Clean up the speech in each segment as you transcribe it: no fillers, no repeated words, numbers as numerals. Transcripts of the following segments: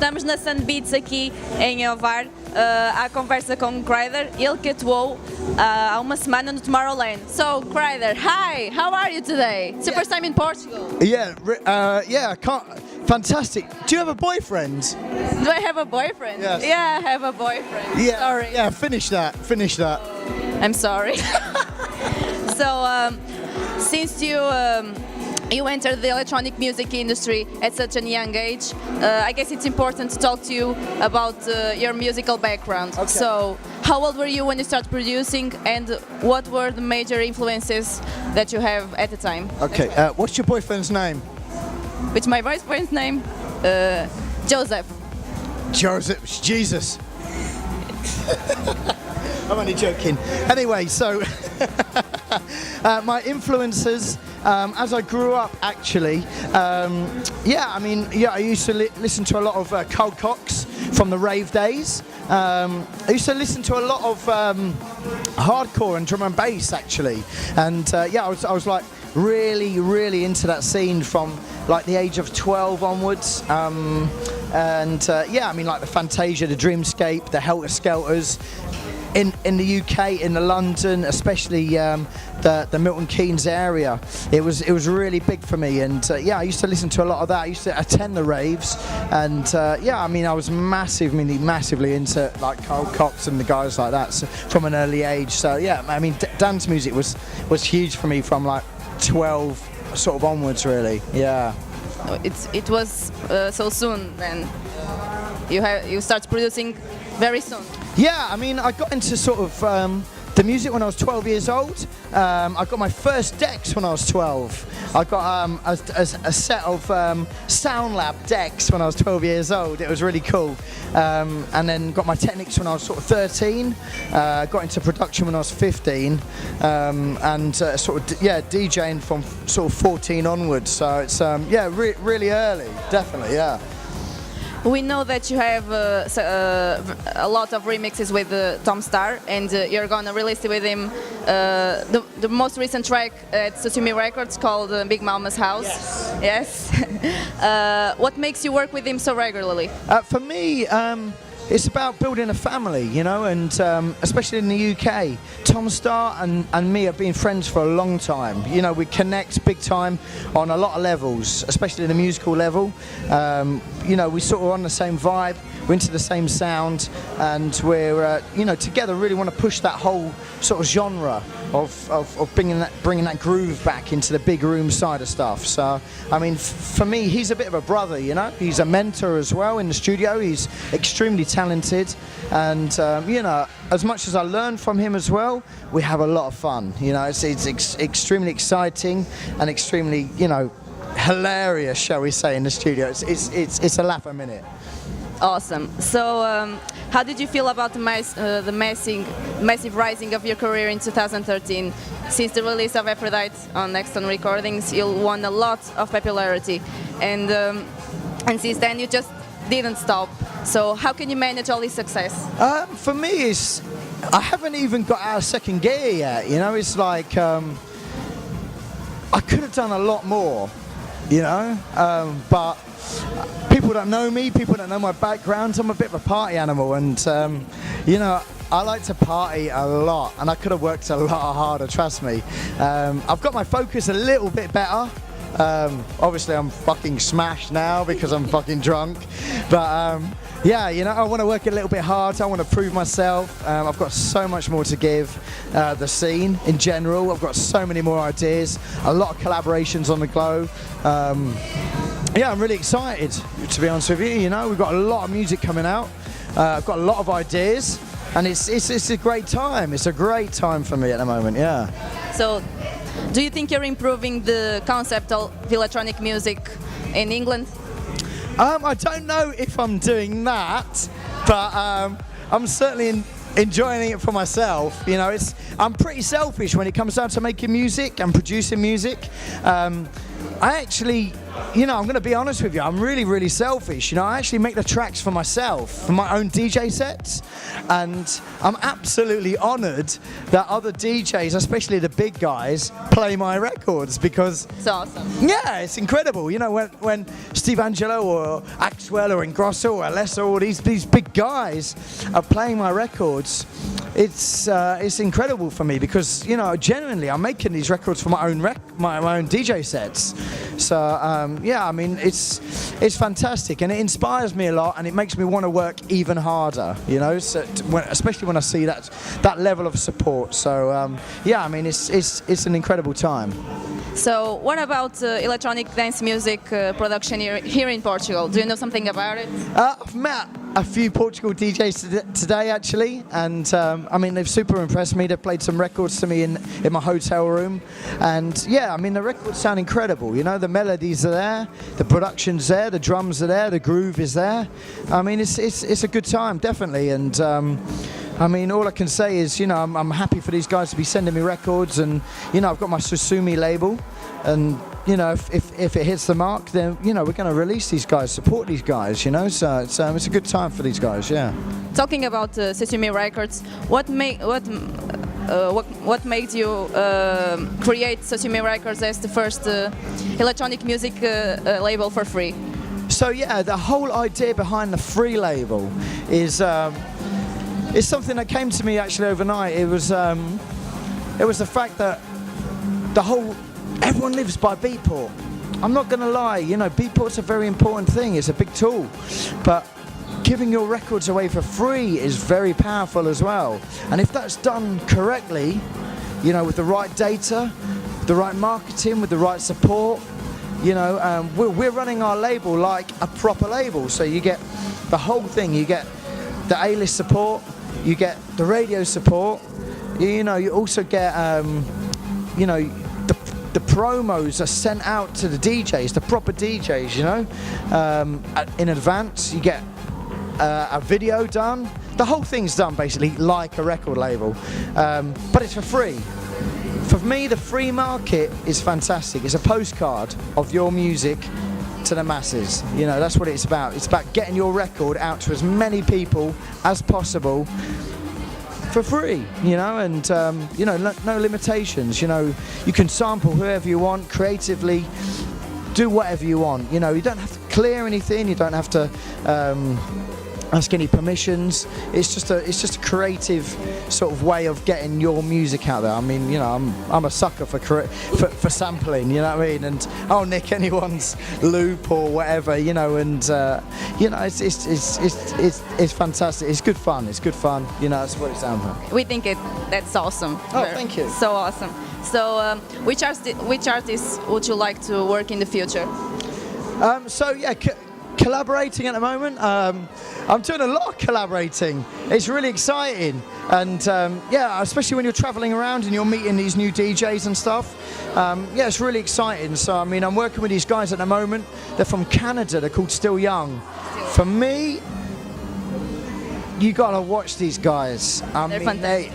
Estamos na Sunbeats aqui em Ovar, à conversa com o Kryder, ele que atuou há uma semana no Tomorrowland. So, Kryder, hi, how are you today? It's your first time in Portugal. Yeah, I can't. Fantastic. Do you have a boyfriend? Do I have a boyfriend? Yes. Yeah, I have a boyfriend. Yeah. Sorry. Yeah, finish that. Finish that. I'm sorry. So, since you entered the electronic music industry at such a young age, I guess it's important to talk to you about your musical background. Okay. So, how old were you when you started producing, and what were the major influences that you have at the time? Okay. What's your boyfriend's name? With my boyfriend's name, Joseph. Joseph. Jesus. I'm only joking. Anyway, so my influences as I grew up, actually, I used to listen to a lot of Carl Cox from the rave days. I used to listen to a lot of hardcore and drum and bass, actually, and I was like really into that scene from like the age of 12 onwards. Like the Fantasia, the Dreamscape, the Helter Skelters. In the UK, in the London, especially the Milton Keynes area, it was really big for me, and I used to listen to a lot of that. I used to attend the raves, and I was massively into like Carl Cox and the guys like that from an early age. So dance music was huge for me from like 12 sort of onwards, really. Yeah. It was so soon then. You started producing very soon. Yeah, I got into sort of the music when I was 12 years old. I got my first decks when I was 12. I got a set of Sound Lab decks when I was 12 years old. It was really cool. And then got my Technics when I was sort of 13. Got into production when I was 15. DJing from sort of 14 onwards. So it's really early, definitely, yeah. We know that you have a lot of remixes with Tom Starr, and you're gonna release it with him the most recent track at Susumi Records called Big Mama's House. Yes. What makes you work with him so regularly? For me, it's about building a family, and especially in the UK. Tom Starr and me have been friends for a long time. We connect big time on a lot of levels, especially the musical level. We sort of on the same vibe, we're into the same sound, and we're, together really want to push that whole sort of genre of bringing that groove back into the big room side of stuff. So, for me, he's a bit of a brother, He's a mentor as well in the studio. He's extremely talented, and as much as I learn from him as well, we have a lot of fun. It's extremely exciting and extremely, hilarious, shall we say, in the studio. It's a laugh a minute. Awesome. So, how did you feel about the massive rising of your career in 2013? Since the release of Aphrodite on Nexton Recordings, you won a lot of popularity, and since then you just didn't stop. So, how can you manage all this success? For me, I haven't even got out of second gear yet. It's like I could have done a lot more. But people don't know me, people don't know my background. I'm a bit of a party animal, and I like to party a lot, and I could have worked a lot harder, trust me. I've got my focus a little bit better. Obviously I'm fucking smashed now because I'm fucking drunk, but I want to work a little bit hard. I want to prove myself. I've got so much more to give the scene in general. I've got so many more ideas, a lot of collaborations on the go. I'm really excited, to be honest with you. We've got a lot of music coming out. I've got a lot of ideas, and it's a great time. It's a great time for me at the moment, yeah. So, do you think you're improving the concept of electronic music in England? I don't know if I'm doing that, but I'm certainly enjoying it for myself. I'm pretty selfish when it comes down to making music and producing music. I actually you know, I'm going to be honest with you, I'm really, really selfish. You know, I actually make the tracks for myself, for my own DJ sets, and I'm absolutely honoured that other DJs, especially the big guys, play my records, because It's awesome. yeah, it's incredible. You know, when Steve Angelo or Axwell or Ingrosso or Alesso, all these big guys are playing my records, it's incredible for me, because, you know, genuinely I'm making these records for my own my own DJ sets. So yeah, I mean, it's fantastic, and it inspires me a lot, and it makes me want to work even harder, you know, so especially when I see that level of support. So yeah, I mean, it's an incredible time. So what about electronic dance music production here in Portugal? Do you know something about it? I've met a few Portugal DJs today, actually, and I mean, they've super impressed me. They've played some records to me in my hotel room, and yeah, I mean, the records sound incredible. You know, the melodies are there, the production's there, the drums are there, the groove is there. I mean, it's a good time, definitely, and I mean, all I can say is, you know, I'm happy for these guys to be sending me records, and, you know, I've got my Susumi label, and, you know, if it hits the mark, then, you know, we're going to release these guys, support these guys, you know, so it's a good time for these guys, yeah. Talking about Susumi Records, what made you create Susumi Records as the first electronic music label for free? So yeah, the whole idea behind the free label is it's something that came to me actually overnight. It was the fact that everyone lives by Beatport. I'm not going to lie, you know, Beatport's a very important thing. It's a big tool, but giving your records away for free is very powerful as well. And if that's done correctly, you know, with the right data, the right marketing, with the right support, you know, we're running our label like a proper label. So you get the whole thing. You get the A-list support, you get the radio support, you know, you also get, you know, the promos are sent out to the DJs, the proper DJs, you know, in advance. You get a video done. The whole thing's done basically like a record label, but it's for free. For me, the free market is fantastic. It's a postcard of your music to the masses. You know, that's what it's about. It's about getting your record out to as many people as possible for free, you know, and you know, no limitations. You know, you can sample whoever you want creatively, do whatever you want. You know, you don't have to clear anything, you don't have to ask any permissions. It's just a creative sort of way of getting your music out there. I mean, you know, I'm a sucker for sampling, you know what I mean, and I'll nick anyone's loop or whatever, you know, and you know, it's fantastic. It's good fun. It's good fun. You know, that's what it's down for. We think that's awesome. Oh, thank you. So awesome. So which artists would you like to work in the future? So yeah, collaborating at the moment. I'm doing a lot of collaborating. It's really exciting, and yeah, especially when you're traveling around and you're meeting these new DJs and stuff. Yeah, it's really exciting. So I mean, I'm working with these guys at the moment. They're from Canada. They're called Still Young. For me, you gotta watch these guys. They're fantastic.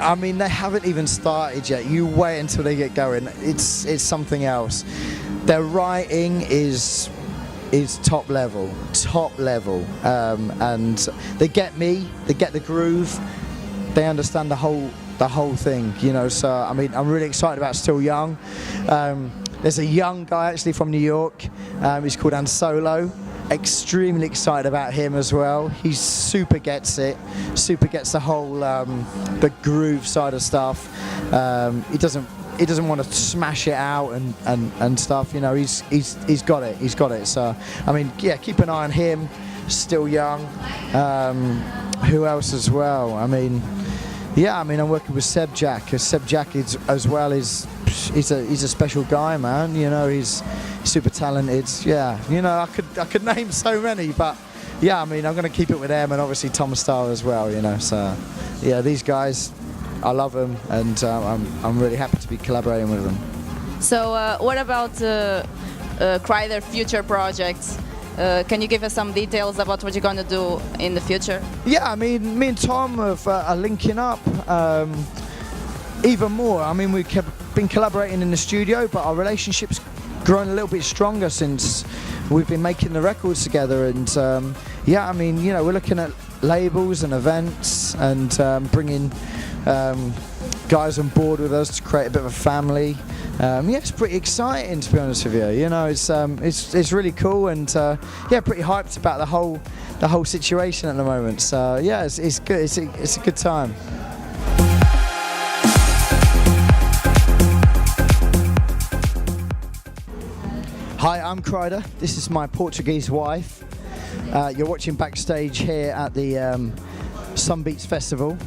I mean, they haven't even started yet. You wait until they get going. It's something else. Their writing is top level, and they get me, they get the groove, they understand the whole thing, you know. So I mean, I'm really excited about Still Young. There's a young guy actually from New York, he's called Ansolo. Extremely excited about him as well. He super gets the whole the groove side of stuff. He doesn't want to smash it out and stuff, you know. He's got it. So I mean, yeah, keep an eye on him. Still Young. Who else as well? I mean, yeah, I mean, I'm working with Seb Jack. Seb Jack is he's a special guy, man. You know, he's super talented. Yeah, you know, I could name so many, but yeah, I mean, I'm going to keep it with them, and obviously Tom Starr as well. You know, so yeah, these guys, I love them, and I'm really happy to be collaborating with them. So what about Kryder future projects? Can you give us some details about what you're going to do in the future? Yeah, I mean, me and Tom are linking up even more. I mean, we've been collaborating in the studio, but our relationship's grown a little bit stronger since we've been making the records together. And yeah, I mean, you know, we're looking at labels and events and bringing guys on board with us to create a bit of a family. Yeah, it's pretty exciting, to be honest with you. You know, it's really cool, and yeah, pretty hyped about the whole situation at the moment. So yeah, it's good. It's a good time. Hi, I'm Kryder. This is my Portuguese wife. You're watching Backstage here at the Sunbeats Festival.